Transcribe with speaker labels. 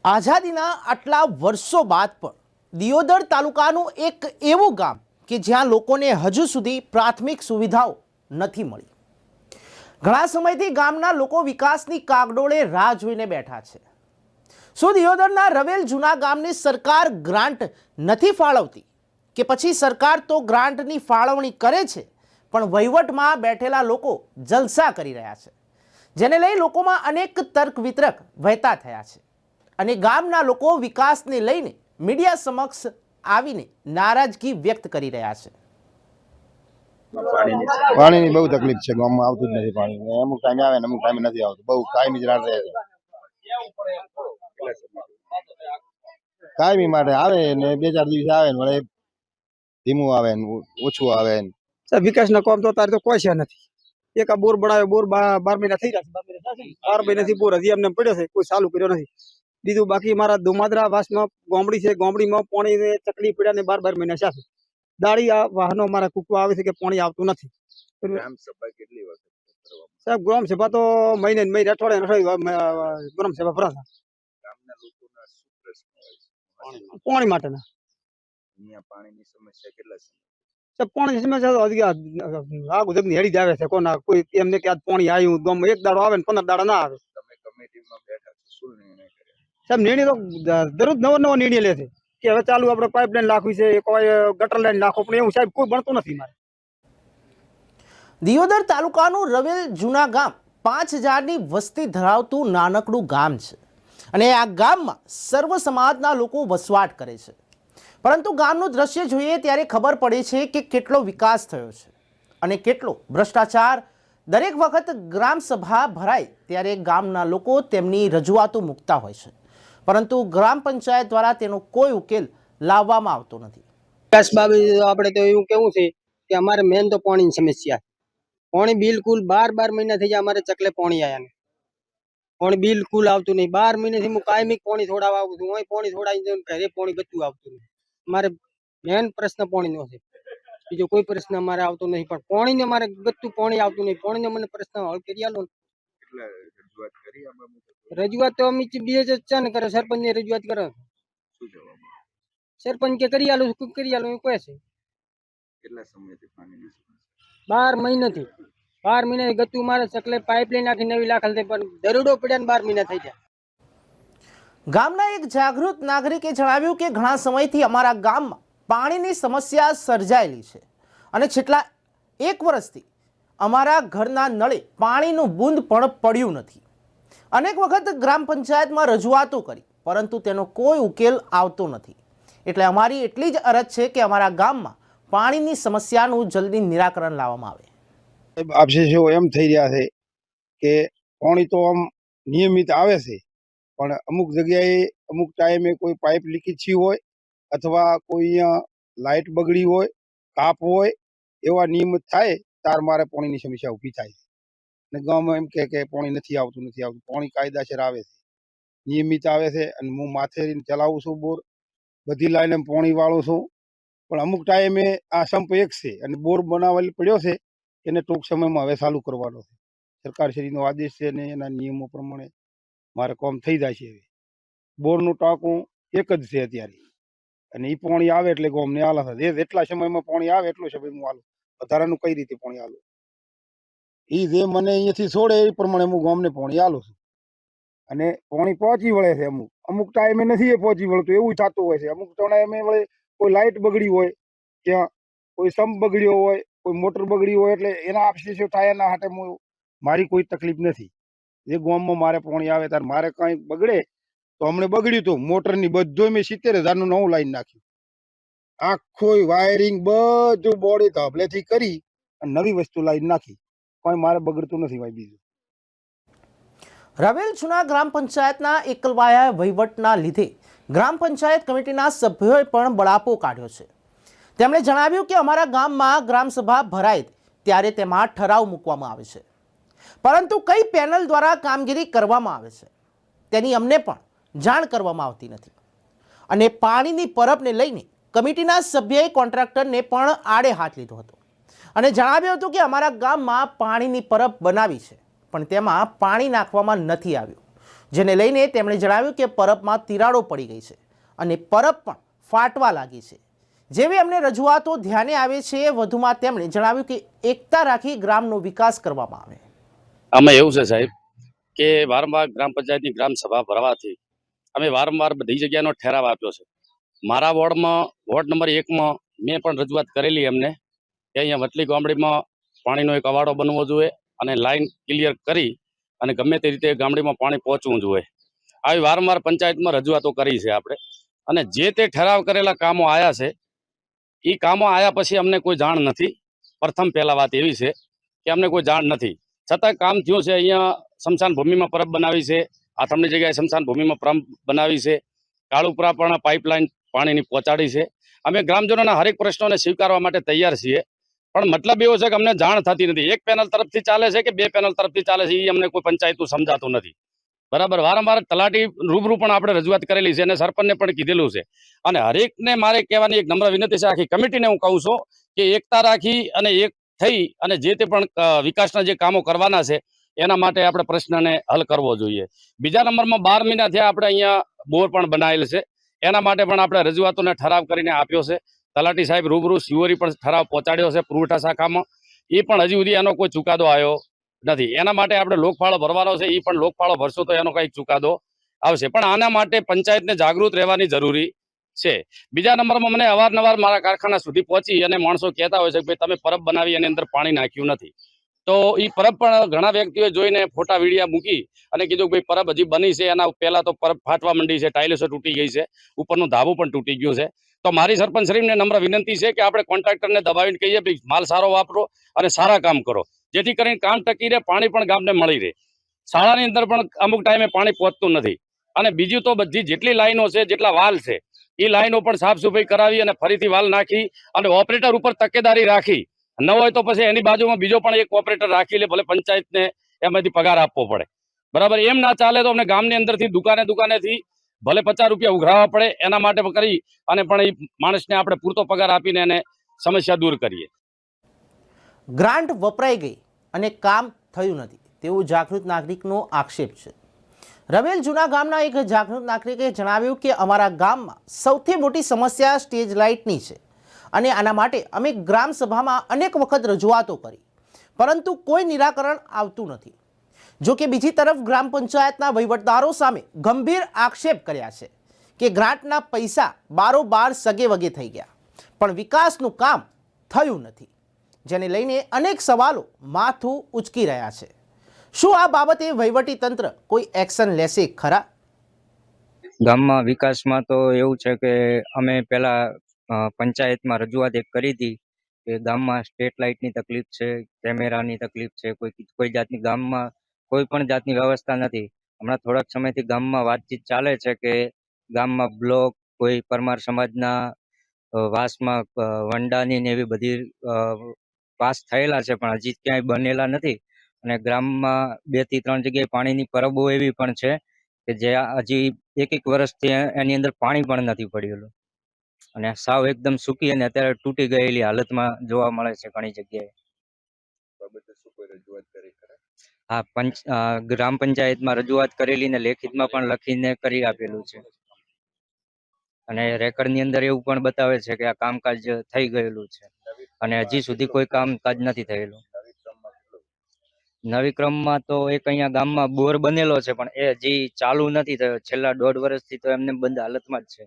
Speaker 1: આઝાદીના આટલા વર્ષો બાદ પણ દિયોદર તાલુકાનું એક એવું ગામ કે જ્યાં લોકોને હજુ સુધી પ્રાથમિક સુવિધાઓ નથી મળી। ઘણા સમયથી ગામના લોકો વિકાસની કાગડોળે રાહ જોઈને બેઠા છે। શું દિયોદરના રવેલ જૂના ગામની સરકાર ગ્રાન્ટ નથી ફાળવતી કે પછી સરકાર તો ગ્રાન્ટની ફાળવણી કરે છે પણ વહીવટમાં બેઠેલા લોકો જલસા કરી રહ્યા છે, જેને લઈ લોકોમાં અનેક તર્ક વિતર્ક વહેતા થયા છે અને ગામના લોકો વિકાસને લઈને મીડિયા સમક્ષ આવીને નારાજગી વ્યક્ત કરી રહ્યા છે।
Speaker 2: પાણીની બહુ તકલીફ છે, ગામમાં આવતું જ નથી પાણી। અમુક ટાઈમે આવે ને અમુક ટાઈમે નથી આવતું, બહુ કાયમી જ રાત રહે છે। કાયમી માટે આવે ને 2-4 દિવસ આવે ને વળે ધીમું આવે ને ઓછું આવે ને।
Speaker 3: વિકાસના કામ તો અત્યારે તો કોઈ છે નથી। એક આ બોર બનાવ્યો, બોર 12 મહિના થઈ ગયા છે, 12 મહિનાથી બોર હજી એમને પડ્યો છે, કોઈ ચાલુ કર્યો નથી। બીજું બાકી મારા દુમાદરા વાસમાં ગોમડી છે, ગોમડીમાં પાણી તકલીફ પડ્યા ને 12 મહિના છે। દાળી આ વાહનો મારા કૂકવા આવે છે કે પાણી આવતું નથી। સાહેબ ગ્રામ સભા તો મહિને અઠવાડિયે ગ્રામ સભા ભરાતા પાણી માટેના। પાણી સમસ્યા આ ગુજરાતની હેડી જ આવે છે, કોના કોઈ એમને કે આજ પાણી આવ્યું ગામમાં 1 દાડો આવે ને 15 દાડા ના આવે। સાહેબ નિર્ણય તો દરરોજ નવો નિર્ણય લે છે કે હવે ચાલુ આપણે પાઇપલાઈન નાખવી છે, કોઈ ગટર લાઈન નાખો, પણ એવું સાહેબ કોઈ બનતું નથી મારે।
Speaker 1: દિયોદર તાલુકાનું રવેલ જૂના ગામ 5000ની વસ્તી ધરાવતું નાનકડું ગામ છે અને આ ગામમાં સર્વ સમાજના લોકો વસવાટ કરે છે, પરંતુ ગામનું દ્રશ્ય જોઈએ ત્યારે ખબર પડે છે કે કેટલો વિકાસ થયો છે અને કેટલો ભ્રષ્ટાચાર। દરેક વખત ગ્રામ સભા ભરાય ત્યારે ગામના લોકો તેમની રજૂઆતો મૂકતા હોય છે, પરંતુ ગ્રામ પંચાયત દ્વારા તેનો કોઈ ઉકેલ લાવવામાં આવતો નથી।
Speaker 4: વિકાસ બાબતે આપણે તો એવું કેવું છે કે અમારે મેન તો પાણીની સમસ્યા છે। પાણી બિલકુલ 12 મહિના થઈ જાય અમારે ચકલે પાણી આયા ને પાણી બિલકુલ આવતું નહીં। 12 મહિનાથી હું કાયમી પાણી છોડાવવા આવું છું, હું પાણી છોડાવી દઉં, ઘરે પાણી બધું આવતું નહીં। અમારે મેન પ્રશ્ન પાણીનો છે, બીજો કોઈ પ્રશ્ન અમારે આવતો નહીં, પણ પાણીને અમારે બધું પાણી આવતું નહીં। પાણીનો મને પ્રશ્ન હલ કરી આલો। રજૂઆત તો અમે બે જ ને કરે, સરપંચને રજૂઆત કરે, સરપંચ કે કરી આલો એવું કહે છે। 12 મહિનાથી 12 મહિનાથી ગતું મારે ચકલે પાઇપલાઈન નાખી નવી લાખલ થઈ, પણ દરોડો પડ્યા ને 12 મહિના થઈ ગયા।
Speaker 1: ગામના એક જાગૃત નાગરિકે જણાવ્યું કે ઘણા સમયથી અમારા ગામમાં પાણીની સમસ્યા સર્જાયેલી છે અને છેલ્લા 1 વર્ષથી અમારા ઘરના નળે પાણીનું બૂંદ પણ પડ્યું નથી। અનેક વખત ગ્રામ પંચાયતમાં રજૂઆતો કરી, પરંતુ તેનો કોઈ ઉકેલ આવતો નથી। એટલે અમારી એટલી જ અરજ છે કે અમારા ગામમાં પાણીની સમસ્યાનું જલ્દી નિરાકરણ લાવવામાં આવે।
Speaker 2: આપશે એમ થઈ રહ્યા છે કે પાણી તો આમ નિયમિત આવે છે, પણ અમુક જગ્યાએ અમુક ટાઈમે કોઈ પાઇપ લીકેજ થઈ હોય અથવા કોઈ અહીંયા લાઇટ બગડી હોય, કાપ હોય, એવા નિયમિત થાય તાર મારે પાણીની સમસ્યા ઊભી થાય છે। અને ગામમાં એમ કે પાણી નથી આવતું। પાણી કાયદાસર આવે છે, નિયમિત આવે છે અને હું માથે ચલાવું છું બોર, બધી લાઈને પાણી વાળું છું, પણ અમુક ટાઈમે આ સંપ એક છે અને બોર બનાવેલ પડ્યો છે, એને ટૂંક સમયમાં હવે ચાલુ કરવાનો છે। સરકારશ્રીનો આદેશ છે ને એના નિયમો પ્રમાણે મારે કામ થઈ જાય છે। હવે બોરનું ટાંકું એક જ છે અત્યારે, અને એ પાણી આવે એટલે ગામને હાલત છે, જેટલા સમયમાં પાણી આવે એટલો સમય હું હાલું, વધારાનું કઈ રીતે પાણી હાલું, એ જે મને અહીંયાથી છોડે એ પ્રમાણે હું ગામને પાણી હાલું છું। અને પાણી પહોંચી વળે છે, અમુક ટાઈમે નથી એ પહોંચી વળતું, એવું થતું હોય છે। અમુક ટાઈમે વળે કોઈ લાઇટ બગડી હોય, ત્યાં કોઈ સંપ બગડ્યો હોય, કોઈ મોટર બગડી હોય, એટલે એના આપશે થાય એના હાટે મારી કોઈ તકલીફ નથી। જે ગામમાં મારે પાણી આવે ત્યારે મારે કાંઈ બગડે તો હમણાં બગડ્યું હતું મોટરની બધું મેં 70,000નું નવું લાઈન નાખ્યું, આખું વાયરિંગ બધું બોડી ધાબલેથી કરી અને નવી વસ્તુ લાઈન નાખી, કોઈ મારે બગડતું નથી ભાઈ। બીજું
Speaker 1: રવેલ જૂના ગ્રામ પંચાયતના એકલવાયા વહીવટના લીધે ગ્રામ પંચાયત કમિટીના સભ્યોએ પણ બળાપો કાઢ્યો છે। તેમણે જણાવ્યું કે અમારા ગામમાં ગ્રામ સભા ભરાય ત્યારે તેમાં ઠરાવ મૂકવામાં આવે છે, પરંતુ કઈ પેનલ દ્વારા કામગીરી કરવામાં આવે છે તેની અમને પણ જાણ કરવામાં આવતી નથી। અને પાણીની પરબને લઈને કમિટીના સભ્યએ કોન્ટ્રાક્ટરને પણ આડે હાથ લીધો હતો અને જણાવ્યું હતું કે અમારા ગામમાં પાણીની પરબ બનાવી છે, પણ તેમાં પાણી નાખવામાં નથી આવ્યું, જેને લઈને તેમણે જણાવ્યું કે પરબમાં તિરાડો પડી ગઈ છે અને પરબ પણ ફાટવા લાગી છે, જેવી અમને રજૂઆતો ધ્યાને આવે છે. વધુમાં તેમણે જણાવ્યું કે એકતા રાખી ગ્રામનો વિકાસ કરવામાં આવે.
Speaker 5: આમાં એવું છે સાહેબ કે વારંવાર ગ્રામ પંચાયતની ગ્રામ સભા ભરવાથી અમે વારંવાર બધી જગ્યાનો ઠરાવ આપ્યો છે. મારા વોર્ડમાં વોર્ડ નંબર 1માં મેં પણ રજૂઆત કરેલી એમને કે અહીંયા વટલી ગામડીમાં પાણીનો એક અવાડો બનવો જોઈએ અને લાઈન ક્લિયર કરી અને ગમે તે રીતે ગામડીમાં પાણી પહોંચવું જોઈએ. આવી વારંવાર પંચાયતમાં રજૂઆતો કરી છે આપણે. અને જે તે ઠરાવ કરેલા કામો આવ્યા છે એ કામો આવ્યા પછી અમને કોઈ જાણ નથી. પ્રથમ પહેલા વાત એવી છે કે અમને કોઈ જાણ નથી, છતાં કામ થયું છે. અહીંયા સ્મશાન ભૂમિમાં પરબ બનાવી છે, આથમણી જગ્યાએ સ્મશાન ભૂમિમાં પરબ બનાવી છે, કાળુપુરા પણ પાઇપલાઇન પાણીની પહોંચાડી છે. અમે ગ્રામજનોના હરેક પ્રશ્નોને સ્વીકારવા માટે તૈયાર છીએ, પણ મતલબ એવો છે કે અમને જાણ થતી નથી. એક પેનલ તરફથી ચાલે છે કે બે પેનલ તરફથી ચાલે છે એ અમને કોઈ પંચાયતનું સમજાતું નથી. બરાબર, વારંવાર તલાટી રૂબરૂ પણ આપણે રજૂઆત કરેલી છે અને સરપંચને પણ કીધેલું છે. અને હરેકને મારે કહેવાની એક નમ્ર વિનંતી છે, આખી કમિટીને હું કહું છું કે એકતા રાખી અને એક થઈ અને જે તે પણ વિકાસના જે કામો કરવાના છે એના માટે આપણે પ્રશ્નને હલ કરવો જોઈએ. બીજા નંબરમાં 12 મહિના થયા આપણે અહીંયા બોર પણ બનાવેલ છે, એના માટે પણ આપણે રજૂઆતોને ઠરાવ કરીને આપ્યો છે. તલાટી સાહેબ રૂબરૂ શિવોરી પણ ઠરાવ પહોંચાડ્યો છે પુરવઠા શાખામાં, એ પણ હજી સુધી એનો કોઈ ચુકાદો આવ્યો નથી. એના માટે આપણે લોકફાળો ભરવાનો છે, એ પણ લોકફાળો ભરશો તો એનો કંઈક ચુકાદો આવશે. પણ આના માટે પંચાયતને જાગૃત રહેવાની જરૂરી છે. બીજા નંબરમાં મને અવારનવાર મારા કારખાના સુધી પહોંચી અને માણસો કહેતા હોય છે કે ભાઈ તમે પરબ બનાવી એની અંદર પાણી નાખ્યું નથી. તો એ પરબ પણ ઘણા વ્યક્તિઓએ જોઈને ફોટા વિડીયા મૂકી અને કીધું કે ભાઈ પરબ હજી બની છે, એના પહેલા તો પરબ ફાટવા માંડી છે, ટાઇલ્સો તૂટી ગઈ છે, ઉપરનું ધાબું પણ તૂટી ગયું છે. તો મારી સરપંચ શ્રીને નમ્ર વિનંતી છે કે આપણે કોન્ટ્રાક્ટરને દબાવીને કહીએ ભાઈ માલ સારો વાપરો અને સારા કામ કરો, જેથી કરીને કામ ટકી રહે, પાણી પણ ગામને મળી રહે. શાળાની અંદર પણ અમુક ટાઈમે પાણી પહોંચતું નથી. અને બીજું તો બધી જેટલી લાઈનો છે, જેટલા વાલ છે, એ લાઈનો પણ સાફ સફાઈ કરાવી અને ફરીથી વાલ નાખી અને ઓપરેટર ઉપર તકેદારી રાખી, ન હોય તો પછી એની બાજુમાં બીજો પણ એક ઓપરેટર રાખી લે, ભલે પંચાયતને એમાંથી પગાર આપવો પડે. બરાબર, એમ ના ચાલે તો અમને ગામની અંદરથી દુકાનેથી ભલે 50 રૂપિયા ઉઘરાવવા પડે, એના માટે કરી અને પણ એ માણસને આપણે પૂરતો પગાર આપીને એને સમસ્યા દૂર કરીએ.
Speaker 1: ગ્રાન્ટ વપરાઈ ગઈ અને કામ થયું નથી તેવું જાગૃત નાગરિકનો આક્ષેપ છે. રવેલ જૂના ગામના એક જાગૃત નાગરિકે જણાવ્યું કે અમારા ગામમાં સૌથી મોટી સમસ્યા સ્ટેજ લાઇટની છે અને આના માટે અમે ગ્રામ સભામાં અનેક વખત રજૂઆતો કરી, પરંતુ કોઈ નિરાકરણ આવતું નથી. જો કે બીજી તરફ ગ્રામ પંચાયતના વહીવટદારો સામે ગંભીર આક્ષેપ કર્યા છે કે ગ્રાન્ટના પૈસા બારોબાર સગે વગે થઈ ગયા પણ વિકાસનું કામ થયું નથી, જેને લઈને અનેક સવાલો માથું ઉચકી રહ્યા છે. શું આ બાબતે વહીવટી તંત્ર કોઈ એક્શન લેશે ખરા?
Speaker 6: ગામમાં વિકાસમાં તો એવું છે કે અમે પહેલા પંચાયતમાં રજૂઆત એક કરી હતી કે ગામમાં સ્ટ્રીટ લાઇટની તકલીફ છે, કેમેરાની તકલીફ છે, કોઈ જાતની ગામમાં કોઈ પણ જાતની વ્યવસ્થા નથી. હમણાં થોડાક સમયથી ગામમાં વાતચીત ચાલે છે કે ગામમાં બ્લોક કોઈ પરમાર સમાજના વાસમાં વંડાની ને એવી બધી પાસ થયેલા છે પણ હજી ક્યાંય બનેલા નથી. અને ગ્રામમાં 2 થી 3 જગ્યાએ પાણીની પરબો એવી પણ છે કે જે હજી 1 વર્ષથી એની અંદર પાણી પણ નથી પડેલું અને સાવ એકદમ સૂકી અને અત્યારે તૂટી ગયેલી હાલતમાં જોવા મળે છે ઘણી જગ્યાએ. હા, ગ્રામ પંચાયતમાં રજૂઆત કરેલી ને લેખિતમાં પણ લખીને કરી આપેલું છે અને રેકર્ડની અંદર એવું પણ બતાવે છે કે આ કામકાજ થઈ ગયેલું છે અને હજી સુધી કોઈ કામકાજ નથી થયેલું. નવી ક્રમમાં તો એક અહીંયા ગામમાં બોર બનેલો છે પણ એ હજી ચાલુ નથી થયો, છેલ્લા 1.5 વર્ષથી તો એમને બંધ હાલતમાં જ છે.